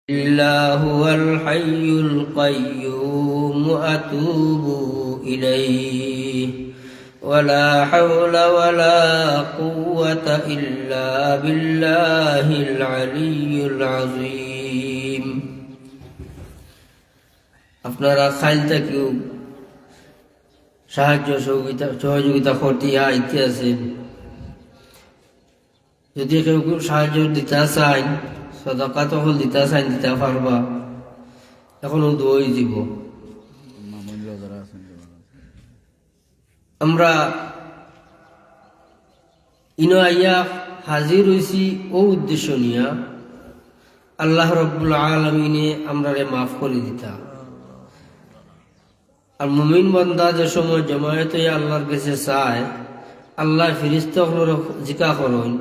إلا هو الحي القيوم أتوب إليه ولا حول ولا قوة إلا بالله العلي العظيم আপনারা খাইল থেকেও সাহায্য সহযোগিতা করতে আইতে আছেন। যদি কেউ কেউ সাহায্য দিতে চান, সদকা তখন দিতে চান, দিতে পারবা, এখনো দই দিব। আমরা ইনো আইয়া হাজির হইছি ও উদ্দেশ্য নিয়া আল্লাহ রব্বুল আলামিনে আমরারে মাফ করে দিতা। আর মুমিন বান্দা যে সময় জমায়েত হয়ে আল্লাহর কাছে চায়, আল্লাহ ফিরিস্তা হল জিকা করেন,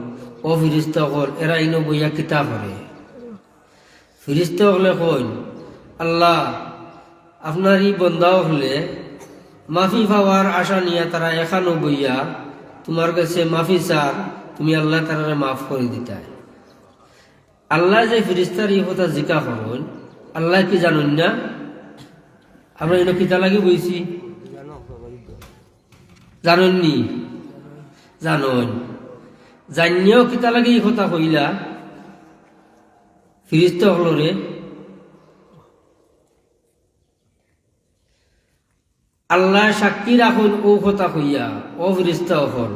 ও ফিরিস্তা হল এরা ইনো বইয়া কিতা করে। ফিরিস্তা হলে কইন, আল্লাহ আপনার এই বন্দা হলে মাফি পাওয়ার আশা নিয়ে তারা এখানো বইয়া তোমার কাছে মাফি চার, তুমি আল্লাহ তারা মাফ করে দিতায়। আল্লাহ যে ফিরিস্তার এই কথা জিকা করেন, আল্লাহ কি জানুন না? আমরা এনে কিতা লাগে বইছি জাননি? জানন জানিয়েও কিতা লাগে এই কথা কইলা ফিরিস্তা হলরে? আল্লাহ সাক্ষী রাখুন ও কথা কইয়া, ও ফিরিস্তা হল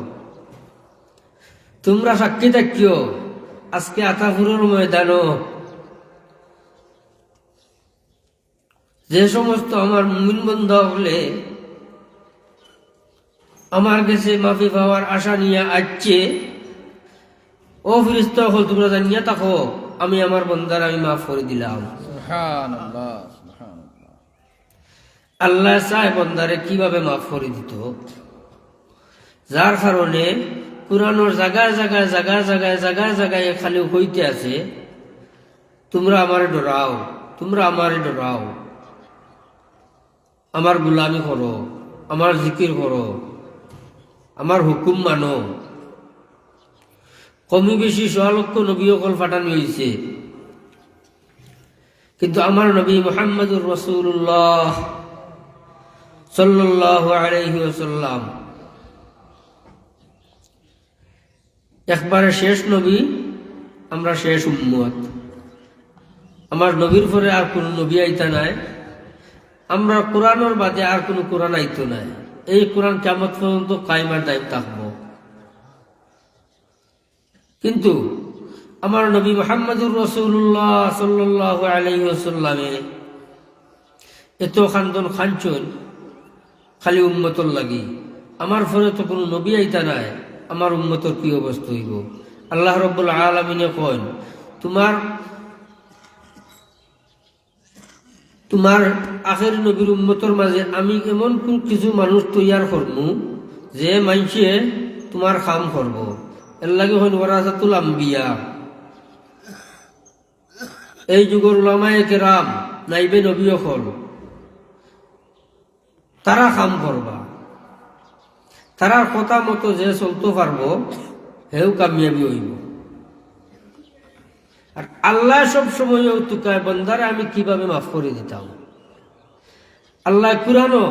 তোমরা সাক্ষী থাকিও আজকে আতাপুরের ময়দান যে সমস্ত আমার মুমিন বান্দা হলে আমার কাছে মাফি পাওয়ার আশা নিয়ে আসছে, ও ফিরিস্তা হল তোমরা জানিয়া থাকো আমি আমার বন্দার আমি মাফ করে দিলাম। আল্লাহ চায় বন্দারে কিভাবে মাফ করে দিত, যার কারণে কুরআনের জায়গায় জায়গায় জায়গায় জায়গায় জায়গায় জায়গায় খালি হইতে আছে, তোমরা আমারে ডরাও, তোমরা আমারে ডরাও, আমার গুলামি করো, আমার জিকির করো, আমার হুকুম মানো। কমি বেশি 100 লক্ষ নবী অকল পাঠানো হয়েছে, কিন্তু আমার নবী মুহাম্মদুর রাসূলুল্লাহ সাল্লাল্লাহু আলাইহি ওয়াসাল্লাম একবারে শেষ নবী, আমরা শেষ উম্মত। আমার নবীর পরে আর কোন নবী আইতা নাই, আমরা কোরআনের বাদে আর কোন কোরআন আইতো নাই। এই কোরআন কিয়ামত পর্যন্ত কায়েমার দায়িত্ব থাকবো। কিন্তু আমার নবী মুহাম্মদুর রাসূলুল্লাহ সাল্লাল্লাহু আলাইহি ওয়াসাল্লামে এত খান্দন খাঞ্চন খালি উম্মতর লাগি, আমার পরে তো কোনো নবী আইতা নাই, আমার উম্মতর কি অবস্থা হইব? আল্লাহ রাব্বুল আলামিনে কইন, তোমার আখের নবীর উম্মতর মাঝে আমি এমন কিছু মানুষ তৈয়ার করবো যে মাইনসে তোমার কাম করব। এর লাগে হইন ওয়ারাসাতুল আম্বিয়া, এই যুগের উলামায়ে কেরাম নাইবে নবী হল, তারা কাম করবা, তারার কথা মতো যে চলতে পারবো হেউ কামিয়াবি হইব। আর আল্লাহ সব সময় তুকায় বন্দারে আমি কিভাবে মাফ করে দিতাম। আল্লাহ কুরআনও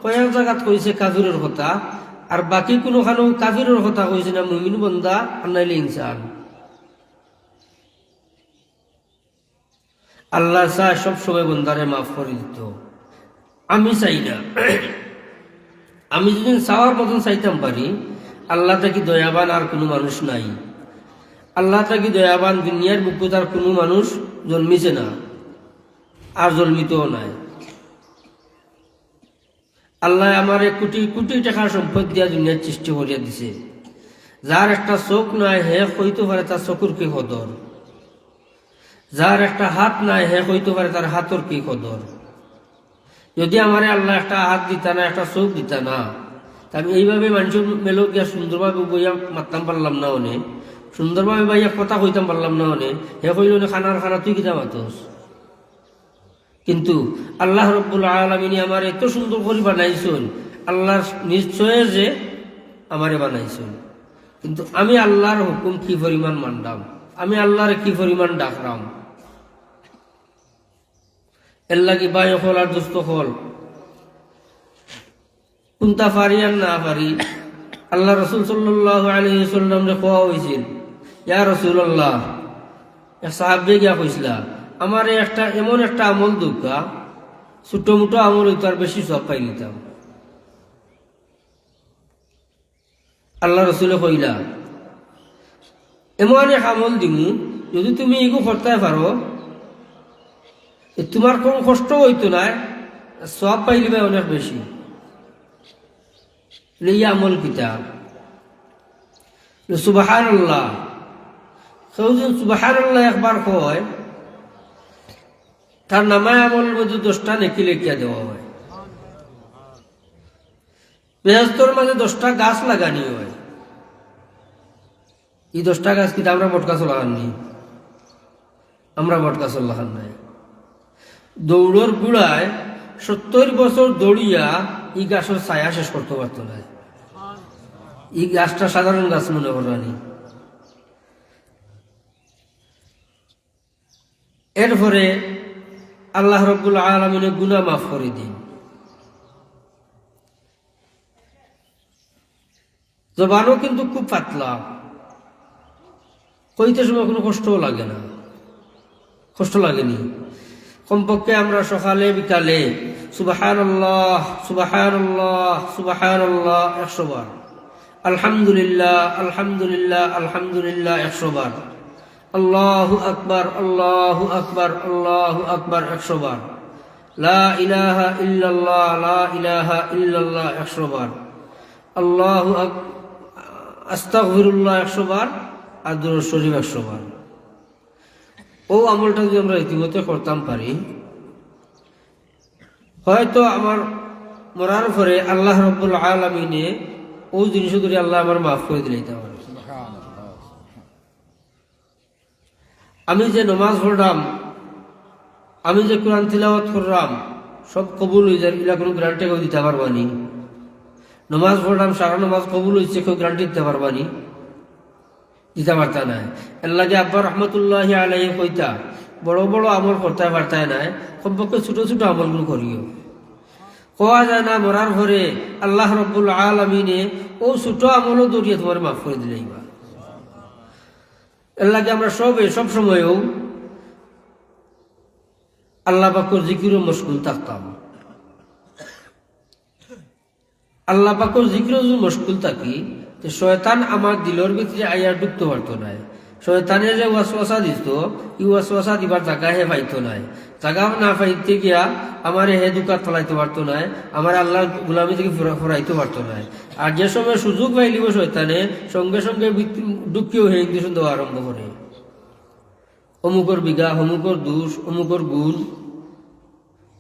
কয়েক জায়গাত কইছে কাফিরের কথা, আর বাকি কোনোখানেও কাফিরের কথা কইছে না, মুমিন বন্দা আর নাইলে ইনসান। আল্লাহ চায় সব সময় বন্দারে মাফ করে দিত, আমি চাই না। আমি যদি চাওয়ার মতন চাইতাম পারি, আল্লাহ থেকে দয়াবান আর কোনো মানুষ নাই। আল্লাহ থেকে দয়াবান দুনিয়ার বুকে তার কোনো মানুষ জন্মিছে না, আর জন্মিতও নাই। আল্লাহ আমার কোটি কোটি টাকার সম্পদ দিয়া দুনিয়ার সৃষ্টি করিয়া দিছে। যার একটা চোখ নাই হে কইতে পারে তার চোখের কি কদর, যার একটা হাত নাই হে কইতে পারে তার হাতর কি কদর। যদি আমারে আল্লাহ একটা হাত দিতা না, একটা চোখ দিতা না, তা আমি এইভাবে মানুষের মেলো গিয়া সুন্দরভাবে বইয়া মারতাম পারলাম না, অনে সুন্দরভাবে বাইয়া কথা কইতাম পারলাম না, অনে হে কইল খানার খানা তুই কিতা মাতস। কিন্তু আল্লাহ রব্বুল আলামিন আমার এত সুন্দর করে বানাইছেন, আল্লাহর নিশ্চয় যে আমারে বানাইছেন। কিন্তু আমি আল্লাহর হুকুম কি পরিমাণ মানলাম, আমি আল্লাহর কি পরিমাণ ডাকলাম। এর লাগি বাই হল আর দুস্থ হল কোনটা পারি আর না পারি আল্লাহ রসুল সাল্লাল্লাহু আলাইহি ওয়াসাল্লাম রে কোয়া হয়েছিল, ইয়া রাসূলুল্লাহ, এক সাহাবে গিয়া কইসলা আমার একটা এমন একটা আমল দুঃখা, ছোট মোটো আমল হইতো আর বেশি সব পাই নিতাম। আল্লাহ রসুলে কইলা এমন এক আমল দিমু যদি তুমি এগু করতে পারো তোমার কোন কষ্ট হইতো না, সব পাইলিবে অনেক বেশি। এই আমল কিতাব সুবহানাল্লাহ, কেউ যদি সুবহানাল্লাহ একবার কয় তার নামায় আমল মধ্যে 10টা নেকি লেখিয়া দেওয়া হয়। বেহেশতের মাঝে 10টা গাছ লাগানি হয়। এই 10টা গাছ কিন্তু আমরা মটকা লাগাননি, আমরা মটকা লাগান নাই। দৌড়র গুড়ায় 70 বছর দৌড়িয়া এই গাছের ছায়া শেষ করতে পারত না। এই গাছটা সাধারণ গাছ মনে করানি। এরপরে আল্লাহ রাব্বুল আলামিন গুনাহ মাফ করে দিন। জবানও কিন্তু খুব পাতলা, কইতে সময় কোনো কষ্টও লাগে না, কষ্ট লাগেনি। কমপক্ষে আমরা সকালে বিকালে সুবহানাল্লাহ সুবহানাল্লাহ সুবহানাল্লাহ 100 বার, আলহামদুলিল্লাহ আলহামদুলিল্লাহ আলহামদুলিল্লাহ 100 বার, আল্লাহু আকবার আল্লাহু আকবার আল্লাহু আকবার 100 বার, লা ইলাহা ইল্লাল্লাহ লা ইলাহা ইল্লাল্লাহ 100 বার, আল্লাহু আস্তাগফিরুল্লাহ 100 বার, আর দুরূদ শরীফ 100 বার। ও আমলটা যদি আমরা ইতিমধ্যে করতাম পারি, হয়তো আমার মরার পরে আল্লাহ রাব্বুল আলামিনে ও জিনিস ধরে আল্লাহ আমার মাফ করে দিলে। আমি যে নমাজ পড়লাম, আমি যে কোরআন তিলাওয়াত করলাম, সব কবুল হয়ে যায়, এগুলা কোনো গ্যারান্টি কেউ দিতে পারবানি। নমাজ পড়লাম, সারা নমাজ কবুল হয়েছে, কেউ গ্যারান্টি দিতে পারবানি, দিতে পারতা নাই। এর লাগে আব্বা রহমতুল্লাহি আলাইহি কইতা বড় বড় আমল করতে পারতায় নাই, কমপক্ষে ছোট ছোট আমলগুলো করিও। কোয়া যায় না মরার ঘরে আল্লাহ রাব্বুল আলামিনে ও ছোট আমলও দরিয়ে তোমার মাফ করে দিলেই বা। এর লাগে আমরা সব সময়ও আল্লাহ পাকের জিকিরে মশগুল থাকতাম। আল্লাহ পাকের জিকিরে যদি মশগুল থাকি, শয়তান আমার দিলের ভিতরে আইয়া ঢুকতে পারতো না। শয়তানে যে ওয়াসওয়াসা দিত, এই ওয়াসওয়াসা দিবার জায়গা হে পাইতো নাই। জায়গা না পাইতে গিয়া আমার হে দুকাত ফলাইতে পারতো না, আমার আল্লাহর গুলামি থেকে ফরাইতে পারতো না। আর যে সময় সুযোগ পাইলিব শয়তানে, সঙ্গে সঙ্গে ঢুকিয়েও হে ইন্ডিশন দেওয়া আরম্ভ করে। অমুকর বিঘা, অমুকর দোষ, অমুকর গুণ,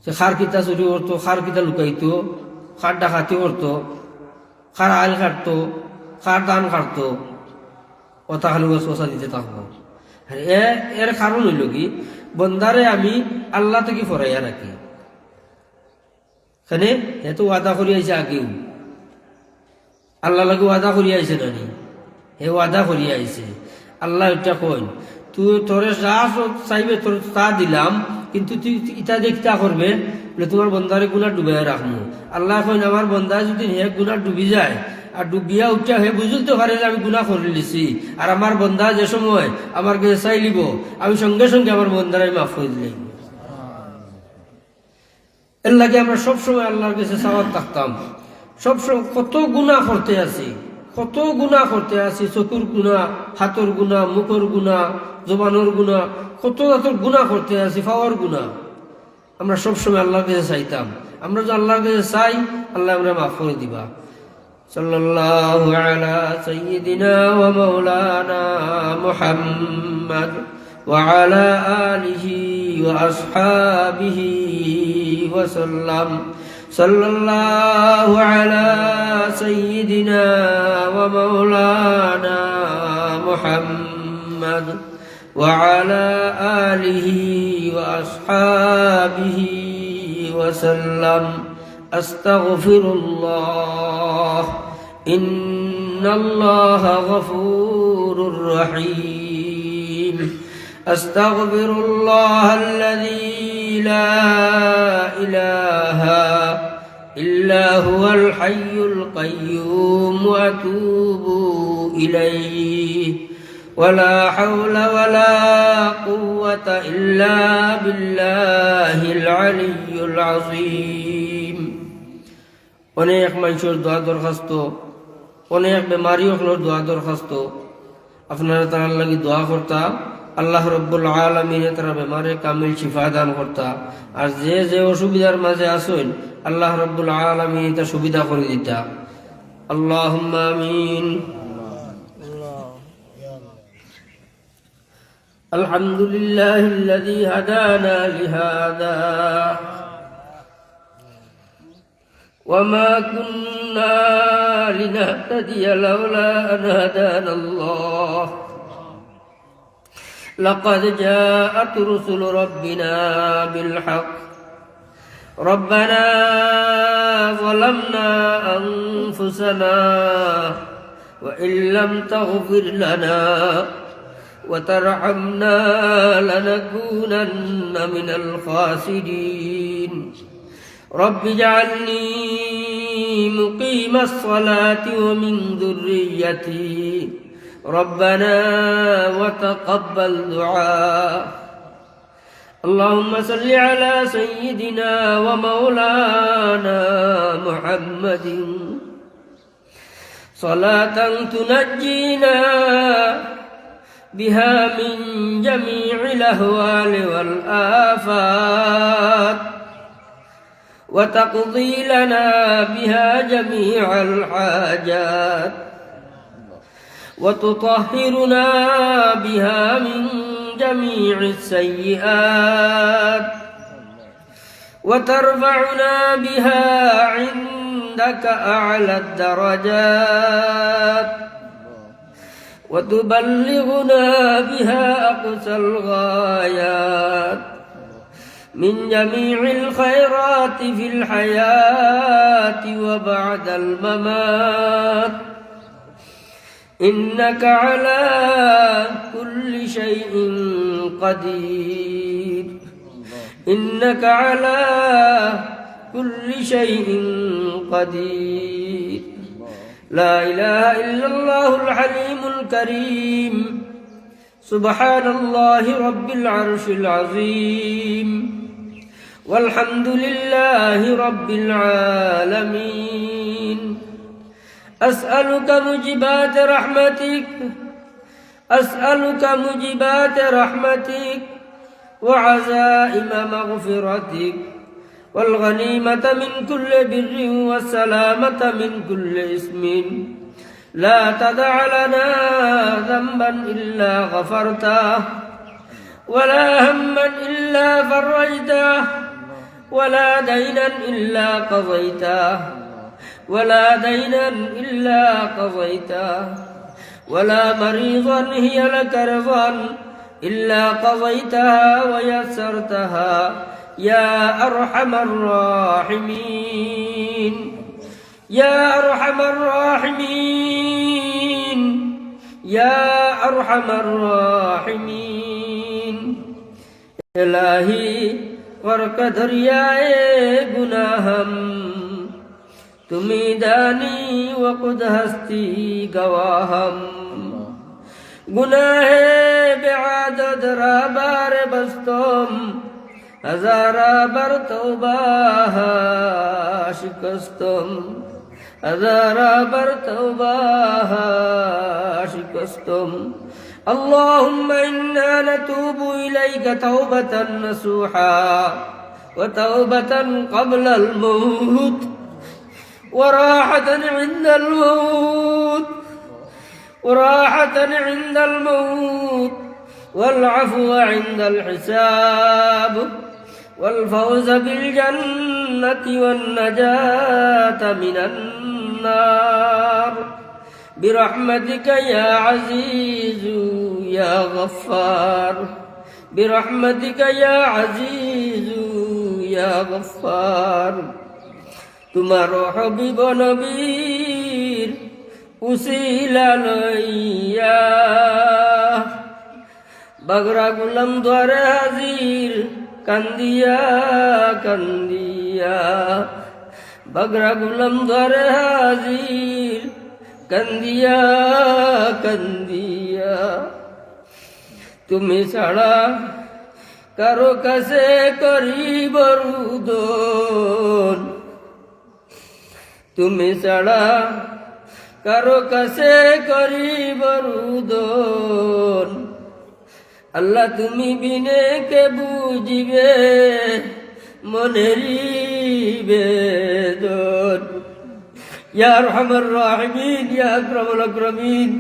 সে খার কিতা চুরি করতো, খার কিতা লুকাইতো, খার ডাকাতি করতো, খার আইল কাটতো, খার দান কাটতো, কথা খালি ওয়াসওয়াসা দিতে থাকবো। এর কারণ হইল কি, বন্দারে আমি আল্লাহ থেকে ফরাইয়া রাখি। এখানে এত ওয়াদা করি আইছে, আগেও আল্লাহ লাগে ওয়াদা করি আইছে নানি, হে ওয়াদা করি আইছে। আল্লাহ এটা কই তুই তোরে যা চাইবে তোর তা দিলাম, কিন্তু তুই ইটা দেখতে করবে বলে তোমার বন্দারে গুণা ডুবে রাখবো। আল্লাহ কইন আমার বন্দা যদি হে গুণা ডুবি যায় আর ডুবিয়া উঠা হে বুঝতে পারে যে আমি গুণা করে লিছি, আর আমার বন্দা যে সময় আমার কাছে চাই লিব, আমি সঙ্গে সঙ্গে আমার বন্দারে মাফ করে দিলাম। এর লাগে আমরা সবসময় আল্লাহর কাছে সাওয়াত থাকতাম। সবসময় কত গুণা করতে আছি, কত গুণা করতে আছি, চকুর গুণা, হাতর গুণা, মুখর গুণা, জবানোর গুণা, কত গুণা করতে আছি, পাওয়ার গুণা। আমরা সবসময় আল্লাহর কাছে চাইতাম। আমরা যে আল্লাহর কাছে চাই, আল্লাহ আমরা মাফ করে দিবা। সাল্লাল্লাহু আলা সাইয়্যিদিনা ওয়া মাওলানা মুহাম্মদ ওয়া আলা আলিহি ওয়া আসহাবিহি ওয়া সাল্লাম। সাল্লাল্লাহু আলা সাইয়্যিদিনা ওয়া মাওলানা মুহাম্মদ ওয়া আলা আলিহি ওয়া আসহাবিহি ওয়া সাল্লাম। আস্তাগফিরুল্লাহ, ইন্নাল্লাহা গফুরুর রহিম। আস্তাগফিরুল্লাহ আল্লাযী লা هو الحي القيوم وأتوب إليه ولا حول ولا قوة إلا بالله العلي العظيم অনেক মানুষের দোয়া দরখাস্ত অনেক বেমারি হলোর দোয়া দরখাস্ত আপনারা তার লাগি দোয়া করতা আল্লাহ রব্বুল আলামিন তারা বেমারে কামিল শিফা দান করতা আর যে যে অসুবিধার মাঝে আসেন আল্লাহ রব্বুল আলামিন তা সুবিধা করে দিতা আল্লাহুম্মা আমিন আলহামদুলিল্লাহিল্লাযী হাদানা লিহাযা وما كنا لنهتدي لولا أن هدانا الله لقد جاءت رسل ربنا بالحق ربنا ظلمنا أنفسنا وإن لم تغفر لنا وترحمنا لنكونن من الخاسرين رب اجعلني مقيم الصلاة ومن ذريتي ربنا وتقبل دعاء اللهم صل على سيدنا ومولانا محمد صلاة تنجينا بها من جميع الأهوال والآفات وتقضي لنا بها جميع الحاجات وتطهرنا بها من جميع السيئات وترفعنا بها عندك أعلى الدرجات وتبلغنا بها أقصى الغايات من جميع الخيرات في الحياة وبعد الممات إنك على كل شيء قدير إنك على كل شيء قدير لا إله إلا الله الحليم الكريم سبحان الله رب العرش العظيم والحمد لله رب العالمين أسألك موجبات رحمتك أسألك موجبات رحمتك وعزائم مغفرتك والغنيمة من كل بر والسلامة من كل اسم لا تدع لنا ذنبا إلا غفرته ولا هما إلا فرجته ولا دينا إلا قضيته ولا دينا إلا قضيته ولا مريضا هي لك رضا إلا قضيتها ويسرتها يا أرحم الراحمين يا أرحم الراحمين يا أرحم الراحمين إلهي غرق دریائے گناہم تمہیں دانی وقد ہستی گواہم گناہ بعدد رابار بستم ہزارہ بر توبہ شکستم ہزارہ بر توبہ شکستم اللهم إنا نتوب إليك توبة نصوحا وتوبة قبل الموت وراحة عند الموت وراحة عند الموت والعفو عند الحساب والفوز بالجنة والنجاة من النار برحمتك يا عزيز يا غفار برحمتك يا عزيز يا غفار تمہارو حبیب و نبیر উসিলা লইয়া বগরা গুলাম দ্বারে হাজির কান্দিয়া কান্দিয়া বগরা গুলাম ধরে হাজির কান্দিয়া কান্দিয়া, তুমি ছাড়া কারো কাছে করিব রুদন, তুমি ছাড়া কারো কাছে করিব রুদন। আল্লাহ তুমি বিনে কে বুঝিবে মনেরি বেদন। ইয়া আরহামার রাহিমিন, ইয়া আকরামুল আকরামিন,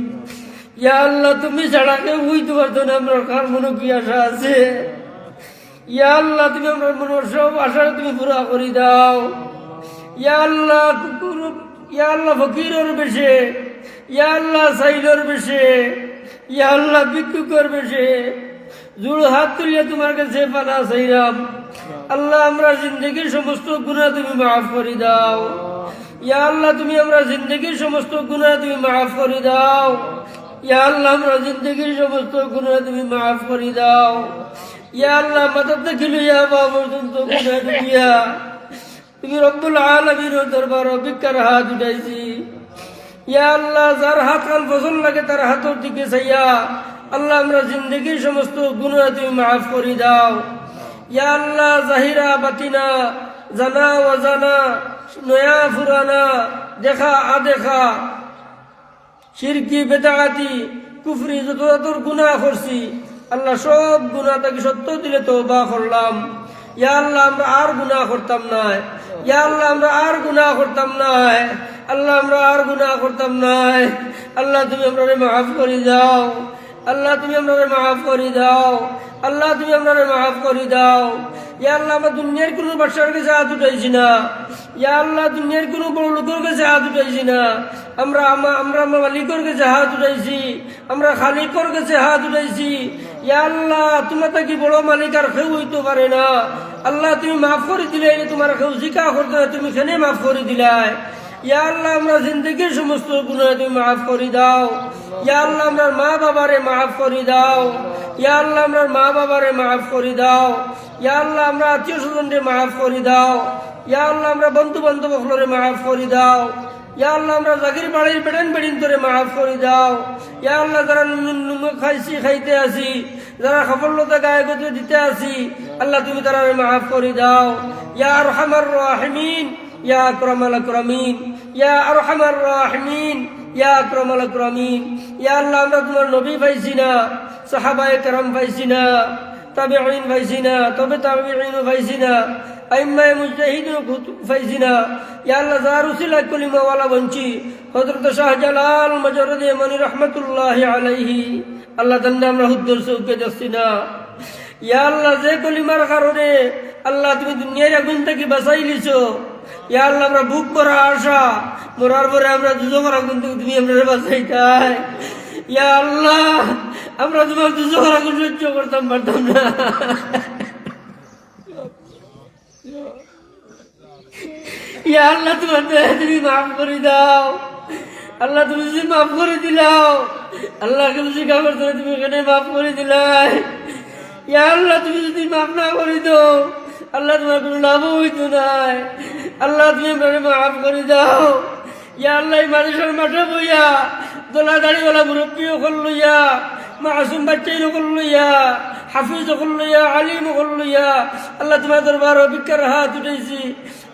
ইয়া আল্লাহ তুমি ছাড়া কেউ বুঝতে পারতো না আমরা কার মনে কি আশা আছে। ইয়া আল্লাহ তুমি আমরা মনের সব আশা তুমি পুরা করে দাও। ইয়া আল্লাহ ইয়া আল্লাহ ফকিরের বেশে, ইয়া আল্লাহ সাইলের বেশে, ইয়া আল্লাহ ভিক্ষুকের বেশে জুড় হাত তুলিয়া তোমার কাছে পানা চাইলাম। আল্লাহ আমরা জিন্দগির সমস্ত গুনাহ তুমি মাফ করে দাও। ইয়া আল্লাহ তুমি আমরা জিন্দগির সমস্ত গুনাহ তুমি মাফ করে দাও। ইয়া আল্লাহ আমরা জিন্দগির সমস্ত গুনাহ তুমি মাফ করে দাও। ইয়া আল্লাহ মাথা থেকে লইয়া পা পর্যন্ত গুনাহ দুনিয়া তুমি রব্বুল আলামিনের দরবারে ভিক্ষার হাত উঠাইছি। ইয়া আল্লাহ যার হাত কান ফসল লাগে তার হাতের দিকে চাইয়া আল্লাহ আমরা জিন্দগির সমস্ত গুনাহ তুমি মাফ করে দাও। ইয়া আল্লাহ জাহিরা বাতিনা, জানা অজানা, নয়া ফুরানা, দেখা আদেখা, শিরকি বেদাগাতি কুফরি যত যত গুনাহ করছি আল্লাহ সব গুনাহ থেকে সত্য দিলে তওবা করলাম। ইয়া আল্লাহ আমরা আর গুনাহ করতাম না। ইয়া আল্লাহ আমরা আর গুনাহ করতাম না। আল্লাহ আমরা আর গুনাহ করতাম না। আল্লাহ তুমি আমারে মাফ করে দাও। আল্লাহ তুমি আমারে মাফ করে দাও। আল্লাহ তুমি আমারে মাফ করে দাও। ইয়া আল্লাহ আমরা দুনিয়ার কোনো বাদশার কাছে হাত উঠাইছি না। ইয়া আল্লাহ দুনিয়ার কোনো বড় লোকের কাছে হাত উঠাইছি না। আমরা মালিকের কাছে হাত উঠাইছি, আমরা খালিকর কাছে হাত উঠাইছি। ইয়া আল্লাহ তোমার কি বড় মালিক আর কেউ হইতে পারে না। আল্লাহ তুমি মাফ করে দিলে, তোমার কেউ জিকা করতে না, তুমি কেন মাফ করে দিলাই। ইয়া আল্লাহ আমরা জিন্দগির সমস্ত গুনাহ তুমি মাফ করে দাও। ইয়া আল্লাহ আমরা মা বাবারে মাফ করে দাও। ইয়া আল্লাহ আমরা মা বাবারে মাফ করে দাও। ইয়া আল্লাহ আমরা আত্মীয় স্বজনরে মাফ করে দাও। ইয়া আল্লাহ আমরা বন্ধু বান্ধব সকলরে মাফ করে দাও। ইয়া আল্লাহ আমরা জাগির বাড়ির বেড়েন বেড়িন তোরে মাফ করে দাও। ইয়া আল্লাহ যারা খাইছি খাইতে আসি, যারা সফলতা গায়ে গতি দিতে আসি আল্লাহ তুমি তারা মাফ করে দাও। ইয়া আরহামার রাহিমিন, ইয়া আকরামাল আকরামিন, ইয়া আরহামার রাহিমিন, ইয়া আকরামাল আকরামিন। ইয়া আল্লাহ আমরা তোমার নবী পাইছি না, সাহাবায়ে কেরাম পাইছি না, তাবিঈন পাইছি না, তবে তাবিঈন পাইছি না, আইম্মায়ে মুজতাহিদিন পাইছি না। ইয়া আল্লাহ যার উসিলা কলিমাওয়ালা বঞ্চি হযরত শাহজালাল মজরুদ ইয়ামানি রাহমাতুল্লাহি আলাইহি আল্লাহ তান্না আমরা হুদ্দুর চৌকে যাচ্ছি না। ইয়া আল্লাহ যে কলিমার কারণে আল্লাহ তুমি দুনিয়ার আগুন থেকে বাঁচাই লিছো। ইয়া আল্লাহ আমরা বুক করা আশা মরার পরে আমরা দুজকের আগুন থেকে তুমি আমরা বাঁচাইতাই। ইয়া আল্লাহ আমরা তোমার দুজকের আগুন সহ্য করতাম পারতাম না। ইয়া আল্লাহ তোমার দয়া তুমি মাফ করে দাও। আল্লাহ তুমি যদি মাফ করে দিলাও, আল্লাহকে বুঝি কাগজ তুমি এখানে মাফ করে দিলাই। ইয়া আল্লাহ তুমি যদি মাফ না করে দাও আল্লাহ তোমার কোনো লাভ হইতো নাই। আল্লাহ তুমি আমাকে মাফ করে দাও। ইয়া আল্লাহ মানুষের মাঠে বইয়া দোলা দাড়িওয়ালা মুরব্বী ওখান লইয়া, মাসুম বাচ্চাই ওখান লইয়া, হাফিজ ওখান লইয়া, আলিম ওখান লইয়া আল্লাহ তোমার দরবার ভিক্ষার হাত উঠেছি।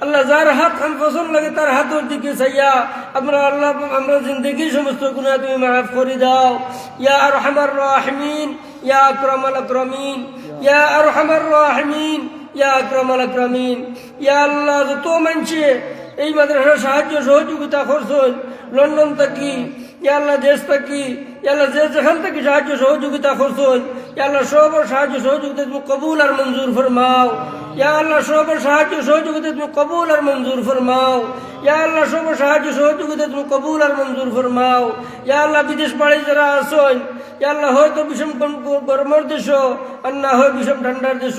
আল্লাহ যার হাত খান পছন্দ লাগে তার হাতের দিকে চাইয়া আমরা আল্লাহ আমরা জিন্দগির সমস্ত গুনাহ তুমি মাফ করে দাও। ইয়া আরহামার রাহিমিন, ইয়া আকরামাল আকরামিন, ইয়া আরহামার রাহিমিন, ইয়া আকরামাল আকরামিন। ইয়া আল্লাহ যত মানুষে এই মাদ্রাসার সাহায্য সহযোগিতা করছেন লন্ডন থাকি, ইয়া আল্লাহ দেশ থাকি, ইয়া আল্লাহ যে যেখান থেকে সাহায্য সহযোগিতা করছেন ইয়া আল্লাহ সবার সাহায্য সহযোগিতা তুমি কবুল আর মঞ্জুর ফরমাও। ইয়া আল্লাহ সবার সাহায্য সহযোগিতা তুমি কবুল আর মঞ্জুর ফরমাও। ইয়া আল্লাহ সবার সাহায্য সহযোগিতা তুমি কবুল আর মঞ্জুর ফরমাও। ইয়া আল্লাহ বিদেশ বাড়ি যারা আছেন ইয়া আল্লাহ হয়তো বিষম গরমের দেশ আর না হয় বিষম ঠান্ডার দেশ,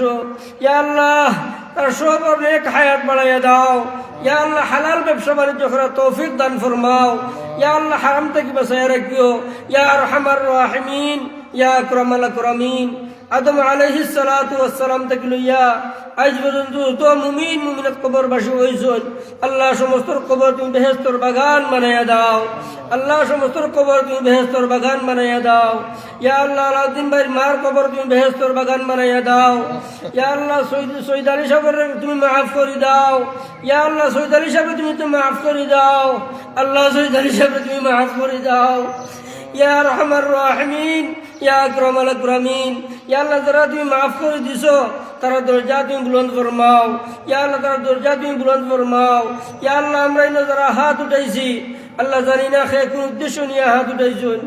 ইয়া আল্লাহ তার সব অনেক হায়াত বাড়াইয়া দাও। ইয়া আল্লাহ হালাল ব্যবসা বাণিজ্য করার তৌফিক দান ফরমাও। ইয়া আল্লাহ হারাম থেকে বাঁচাইয়া রাখিও। ইয়া আরহামার রাহিমিন, ইয়া আকরামাল আকরামিন। আদম আলাইহিস সালাতু ওয়াস সালাম থেকে লইয়া আজ পর্যন্ত তো মুমিন মুমিনাত কবরবাসী হইছেন আল্লাহ সমস্ত কবর তুমি বেহেশতের বাগান বানাইয়া দাও আল্লাহ সমস্ত কবর তুমি বেহেশতের বাগান বানাইয়া দাও ইয়া আল্লাহ আলাউদ্দিন ভাইয়ের মার কবর তুমি বেহেশতের বাগান বানাইয়া দাও ইয়া আল্লাহ সৈয়দ আলী সাহেবের তুমি মাফ করে দাও ইয়া আল্লাহ সৈয়দ আলী সাহেব তুমি মাফ করে দাও আল্লাহ সৈয়দ আলী সাহেব তুমি মাফ করে দাও ইয়া আরহামার রাহিমিন ইয়া আকরামাল আকরামিন ইয়া আল্লাহ যারা তুমি মাফ করে দিছো তারা দরজা তুমি বুলন্দ ফরমাও ইয়া আল্লাহ তারা দরজা তুমি বুলন্দ ফরমাও ইয়া আল্লাহ আমরা ইনো যারা হাত উঠাইছি আল্লাহ জানি না সে কোন উদ্দেশ্য নিয়ে হাত উঠাইছেন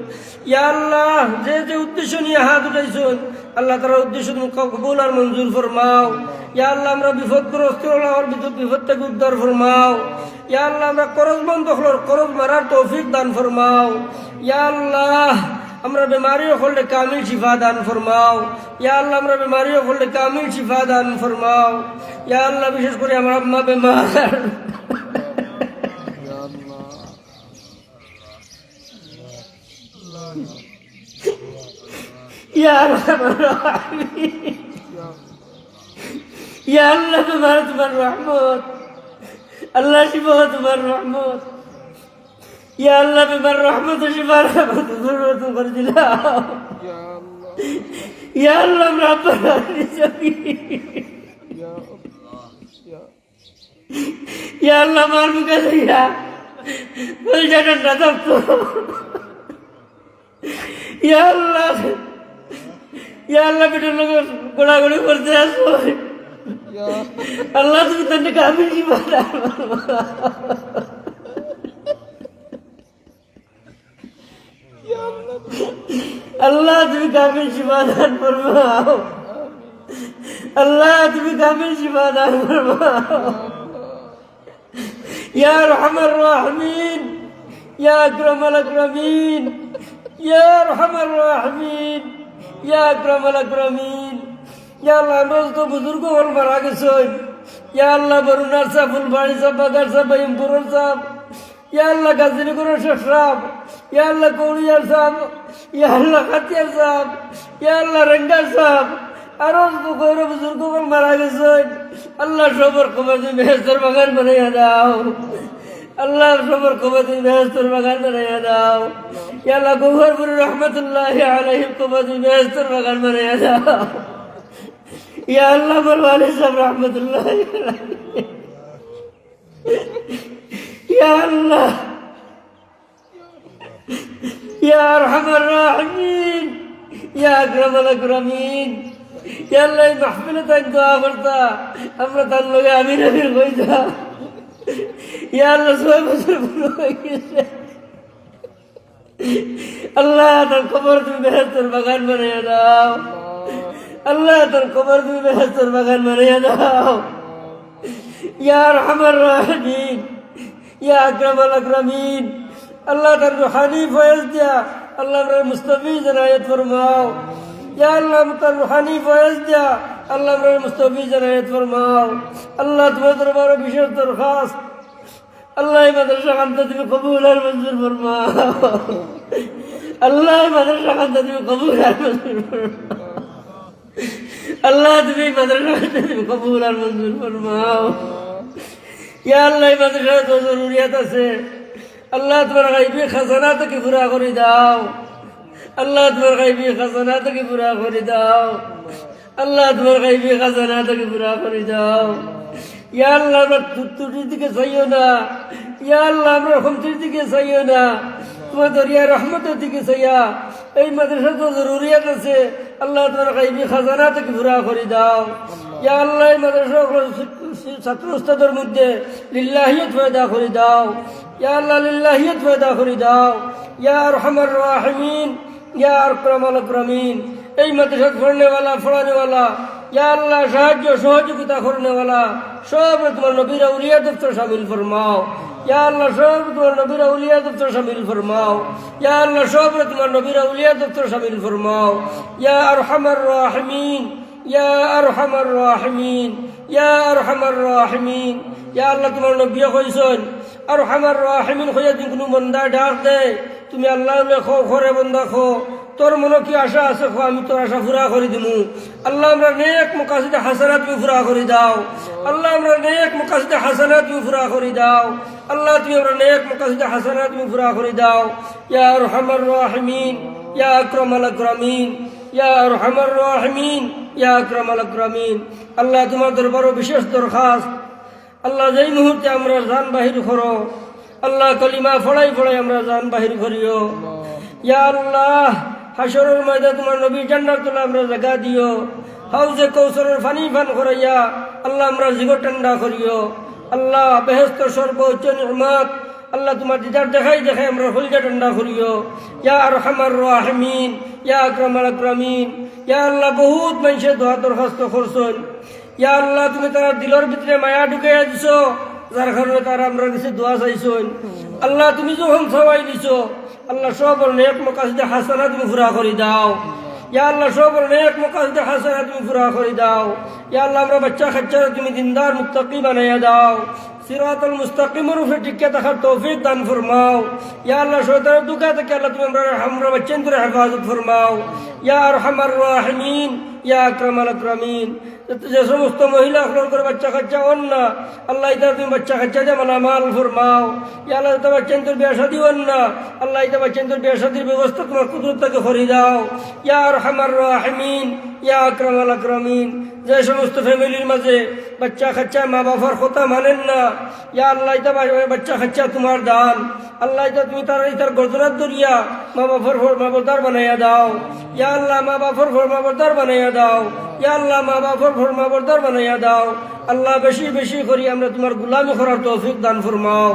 ইয়া আল্লাহ যে যে উদ্দেশ্য নিয়ে হাত উঠাইছেন আল্লাহ তারা উদ্দেশ্য তুমি কবুল আর মঞ্জুর ফরমাও ইয়া আল্লাহ আমরা বিপদগ্রস্ত হওয়ার বিপদ থেকে উদ্ধার ফরমাও ইয়া আল্লাহ আমরা করজবন্ধ হলোর করজ মারার তৌফিক দান ফরমাও ইয়া আল্লাহ আমরা বেমারিও হলে কামিল শিফা দান ফরমাও ইয়া আল্লাহ আমরা বেমারিও হলে কামিল শিফা দান ফরমাও ইয়া আল্লাহ বিশেষ করে আমার আম্মা বেমার ইয়া আল্লাহ ইয়া আল্লাহ তোমার রহমত আল্লাহ শিফা তোমার রহমত ইয়া আল্লাহ তোমার রহমত শিফা করে দিলাম ইয়া আল্লাহ আমরা ইয়া আল্লাহ আমার মুখে দিয়া কলজাটা না থাকতো ইয়া আল্লাহ বেটার লোক গোড়াগড়ি করতে আসো আল্লাহ তুমি তাকে কামিল শিফা দান আল্লাহ তুমি কামিল শিফা দান ফরমাও আল্লাহ তুমি কামিল শিফা দান ফরমাও ইয়া আরহামার রাহিমিন ইয়া আকরামাল আকরামিন ইয়া আরহামার রাহিমিন ইয়া আকরামাল আকরামিন ইয়া আল্লাহ আমরা তো বুজুর্গ হল মারা গেছেন ইয়া আল্লাহ বরুণার সাহেব ফুলবাড়ি সাহেব বাগার সাহেব ইমপুরের সাহেব ইয়া আল্লাহ গাজীনগরের শেখ সাহেব ইয়া আল্লাহ কৌড়িয়ার সাহেব ইয়া আল্লাহ খাতিয়ার সাহেব ইয়া আল্লাহ রেঙ্গার সাহেব আরো গৌরব বুজুর্গ হল মারা গেছেন আল্লাহ সবর খবর তুমি বেহেশতের বাগান বানাইয়া দাও আল্লাহ সবর খবর তুমি বেহেশতের বাগান বানাইয়া দাও ইয়া আল্লাহ গৌহরপুর রহমতুল্লাহ আলাইহি খবর তুমি বেহেশতের বাগান বানাইয়া দাও ইয়া আল্লাহ বলওয়ালি সাহেব রহমতুল্লাহ ইয়া আল্লাহ ইয়া আরহামার রাহিমিন ইয়া আকরামাল আকরামিন ইয়া আল্লাহ এই মাহফিলে তাই দোয়া করতা আমরা তার লগে আমির আমির কইতা ইয়া আল্লাহ 6 বছর পুরো হয়ে গেছে আল্লাহ তার কবর তুমি বেহেশতের বাগান বানাইয়া দাও আল্লাহ তার কবর তুমি বেহেশতের বাগান বানাইয়া দাও ইয়া আরহামার রাহিমিন ইয়া আকরামাল আকরামিন আল্লাহ তার রুহানি ফয়েজ দিয়া আল্লাহ তার মুস্তাফিজ ইনায়াত ফরমাও ইয়া আল্লাহ তার রুহানি ফয়েজ দিয়া আল্লাহ তার মুস্তাফিজ ইনায়াত ফরমাও আল্লাহ তোমার দরবারে বিশেষ দরখাস্ত আল্লাহ এই মাদ্রাসা খানটা তুমি কবুল আর মঞ্জুর ফরমাও আল্লাহ এই মাদ্রাসা খানটা তুমি কবুল আর মঞ্জুর ফরমাও আল্লাহ তুমি মাদ্রাসা খানটা তুমি কবুল আর মঞ্জুর ফরমাও ইয়া আল্লাহ এই মাদ্রাসায় তো জরুরিয়াত আছে আল্লাহ তোমার গাইবি খাজানা থেকে পুরা করে দাও আল্লাহ তোমার গাইবি খাজানা থেকে পুরা করে দাও আল্লাহ তোমার গাইবি খাজানা থেকে পুরা করে দাও ইয়া আল্লাহ আমরা ত্রুটির দিকে চাইও না ইয়া আল্লাহ আমরা হুমতির দিকে চাইও না তোমার দরিয়া রহমতের দিকে চাইয়া এই মাদ্রাসা তো জরুরিয়াত আছে আল্লাহ তোমার গাইবি খাজানা থেকে পুরা করে দাও ইয়া আল্লাহ এই মাদ্রাসা ছাত্র উস্তাদের মধ্যে লিল্লাহিয়ত পয়দা করে দাও ইয়া আল্লাহ লিল্লাহিয়ত পয়দা করে দাও ইয়া আরহামার রাহিমিন ইয়া আকরামাল আকরামিন এই মাদ্রাসা পড়ানেওয়ালা ইয়া আল্লাহ সাহায্য সহযোগিতা করনেওয়ালা সব তোমার নবীর আউলিয়া দফতর শামিল ফরমাও ইয়া আল্লাহ সব তোমার নবীর আউলিয়া দফতর শামিল ফরমাও ইয়া আল্লাহ সব তোমার নবীর আউলিয়া দফতর শামিল ফরমাও ইয়া আরহামার রাহিমিন ইয়া আরহামার রাহিমিন ইয়া আরহামার রাহিমিন ইয়া আল্লাহ তোমার নবী কইছেন আরহামার রাহিমিন কইয়া দিন কোনো বন্দা ডাক দে তুমি আল্লাহ লেখো ঘরে বন্দা খো তোর মনে কি আশা আছে খো আমি তোর আশা পুরা করে দিমু। আল্লাহ আমরা নেক মুকাসিদে হাসানাত তুমি পুরা করে দাও। আল্লাহ আমরা নেক মুকাসিদে হাসানাত তুমি পুরা করে দাও। আল্লাহ তুমি আমরা নেক মুকাসিদে হাসানাত তুমি পুরা করে দাও। ইয়া আরহামার রাহিমিন, ইয়া আকরামাল আকরামিন, ইয়া আরহামার রাহিমিন, ইয়া আকরামাল আকরামিন। আল্লাহ তোমার দরবারে বিশেষ দরখাস্ত, আল্লাহ যেই মুহূর্তে আমরা জান বাহির করো, আল্লাহ কলিমা ফড়াই ফড়াই আমরা জান বাহির করিও। ইয়া আল্লাহ হাসরের ময়দানে তোমার নবী জান্নাতুল আমরা জায়গা দিও। হাউজে কৌসরের পানি পান করাইয়া আল্লাহ আমরা জীবন ঠান্ডা করিও। আল্লাহ বেহেশত সর্বোচ্চ নিয়ামত আল্লাহ তোমার দিদার দেখাই দেখাই আমরা হলজা ঠান্ডা করিও। ইয়া আরহামার রাহিমিন, ইয়া আকরামাল আকরামিন। ইয়া আল্লাহ বহুত মানুষের দোয়া দরখাস্ত করছেন। ইয়া আল্লাহ তুমি তারা দিলের ভিতরে মায়া ঢুকাইয়া দিছো, যার কারণে তারা আমরা কাছে দোয়া চাইছেন। আল্লাহ তুমি যখন সবাই দিছো, আল্লাহ সব নেক মুকাসিদে হাসানাত তুমি পুরা করে দাও। ইয়া আল্লাহ সব নেক মুকাসিদে হাসানাত তুমি পুরা করে দাও। ইয়া আল্লাহ আমরা বাচ্চা কাচ্চারা তুমি দিনদার মুত্তাকি বানাইয়া দাও। সিরাতুল মুস্তাকিমের উপরে টিকে থাকার তৌফিক দান ফরমাও। ইয়া আল্লাহ শয়তানের দুকা থেকে আল্লাহ তুমি আমরা বাচ্চাদের হেফাজত ফরমাও। ইয়া আরহামার রাহিমিন, ইয়া আকরামাল আকরামিন। যে সমস্ত মহিলা হল করে বাচ্চা কাচ্চা হন না, আল্লাহ ইতা তুমি বাচ্চা কাচ্চা যে মালামাল ফরমাও। ইয়া আল্লাহ তো বাচ্চাদের বিয়া শাদী হন না, আল্লাহ ইতা বাচ্চাদের বিয়া শাদীর ব্যবস্থা তোমার কুদরত থেকে করে দাও। ইয়া আরহামার রাহিমিন, ইয়া আকরামাল আকরামিন। যে সমস্ত ফ্যামিলির মাঝে বাচ্চা কাচ্চা মা বাবার কথা মানেন না, ইয়া আল্লাহ ইতা বাচ্চা কাচ্চা তোমার দান। আল্লাহ ইতা তুমি তার ইতার গর্দরাত দরিয়া মা বাবার ফরমাবরদার বানাইয়া দাও। ইয়া আল্লাহ মা বাবার ফরমাবরদার বানাইয়া দাও। ইয়া আল্লাহ মা বাবার ফরমাবরদার বানাইয়া দাও। আল্লাহ বেশি বেশি করি আমরা তোমার গুলামি করার তৌফিক দান ফরমাও।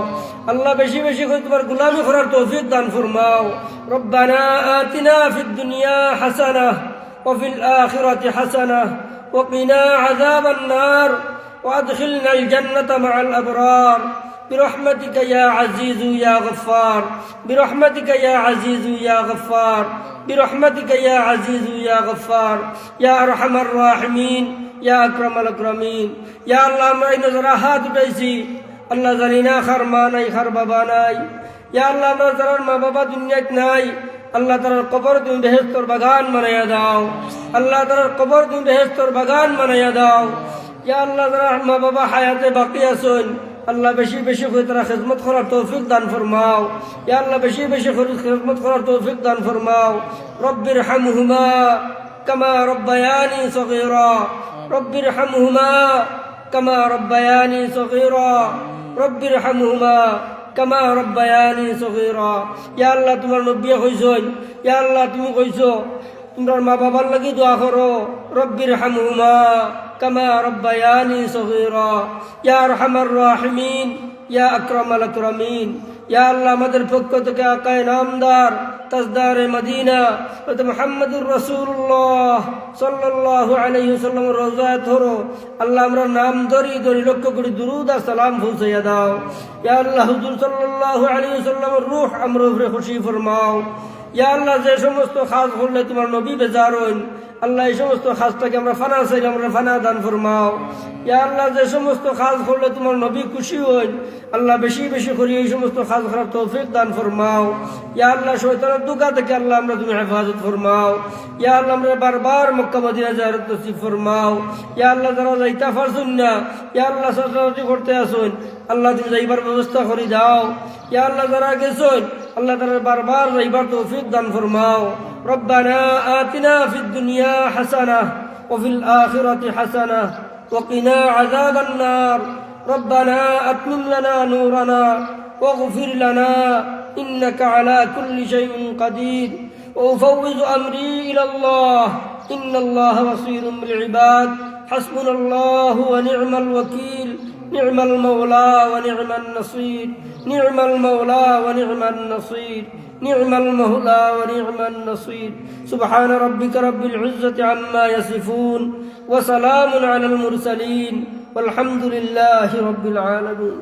আল্লাহ বেশি বেশি করে তোমার গুলামি করার তৌফিক দান ফরমাও। রব্বানা আতিনা ফিদ দুনিয়া হাসানাহ ওয়া ফিল আখিরাতি হাসানাহ ওয়া কিনা আযাবান নার ওয়া আদখিলনাল জান্নাতা মা'আল আবরার برحمتك يا عزيز يا غفار برحمتك يا عزيز يا غفار برحمتك يا عزيز يا غفار يا أرحم الراحمين يا أكرم الأكرمين يا الله ما نظر হাত উঠাইছি আল্লাহ জানি না খার মা নাই খার বাবা নাই। ইয়া আল্লাহ আমরা যারা মা বাবা দুনিয়াত নাই, আল্লাহ তার কবর তুমি বেহেশতের বাগান বানাইয়া দাও। আল্লাহ তার কবর তুমি বেহেশতের বাগান বানাইয়া দাও। ইয়া আল্লাহ যারা মা বাবা হায়াতে বাকি আছেন, আল্লাহ বেশি বেশি করে তারা খেদমত করার তৌফিক দান ফরমাও। ইয়া আল্লাহ বেশি বেশি করে খেদমত করার তৌফিক দান ফরমাও। রব্বির হামহুমা কামা রব্বায়ানি সগীরা রব্বির হামহুমা কামা রব্বায়ানি সগীরা রব্বির হামহুমা কামা রব্বায়ানি সগীরা। ইয়া আল্লাহ তোমার নবী কইছেন, ইয়া আল্লাহ তুমি কইছো তোমার মা বাবার লাগি দোয়া করো। রব্বির হামহুমা কামা রব্বায়ানি সগীরা। ইয়া আরহামার রাহিমিন, ইয়া আকরামাল আকরামিন। ইয়া আল্লাহ আমাদের পক্ষ থেকে আকায়ে নামদার তাজদারে মদিনা হযরত মুহাম্মদুর রাসূলুল্লাহ সাল্লাল্লাহু আলাইহি ওয়াসাল্লামের রওজায় ধরো। আল্লাহ আমরা নাম ধরি ধরি লক্ষ কোটি দুরুদ আর সালাম পৌঁছাইয়া দাও। ইয়া আল্লাহ হুজুর সাল্লাল্লাহু আলাইহি ওয়াসাল্লামের রূহ আমরা উপরে খুশি ফরমাও। ইয়া আল্লাহ যে সমস্ত খাস করলে তোমার নবী বেজার হন, আল্লাহ এই সমস্ত খাসটাকে আমরা ফানা চাইলে আমরা ফানা দান ফরমাও। ইয়া আল্লাহ যে সমস্ত খাস করলে তোমার নবী খুশি হন, আল্লাহ বেশি বেশি করি এই সমস্ত খাস করার তৌফিক দান ফরমাও। ইয়া আল্লাহ শয়তানের দুকা থেকে আল্লাহ আমরা তুমি হেফাজত ফরমাও। ইয়া আল্লাহ আমরা বারবার মক্কা মদিনা জিয়ারত নসিব ফরমাও। ইয়া আল্লাহ যারা যাইতা পারছুন না, ইয়া আল্লাহ সাহায্য করতে আসুন, আল্লাহ তুমি যাইবার ব্যবস্থা করে দাও। ইয়া আল্লাহ যারা গেছেন, আল্লাহ তারা বারবার যাইবার তৌফিক দান ফরমাও। রব্বানা আতিনা ফিদ দুনিয়া হাসানাহ ওয়া ফিল আখিরাতি হাসানাহ ওয়া কিনা আযাবান নার। রব্বানা আতমিম লানা নূরানা ওয়াগফির লানা ইন্নাকা আলা কুল্লি শাইইন কাদির। وأفوض أمري إلى الله إن الله بصير بالعباد حسبنا الله ونعم الوكيل نعم المولى ونعم النصير نعم المولى ونعم النصير نعم المولى ونعم النصير سبحان ربك رب العزة عما يصفون وسلام على المرسلين والحمد لله رب العالمين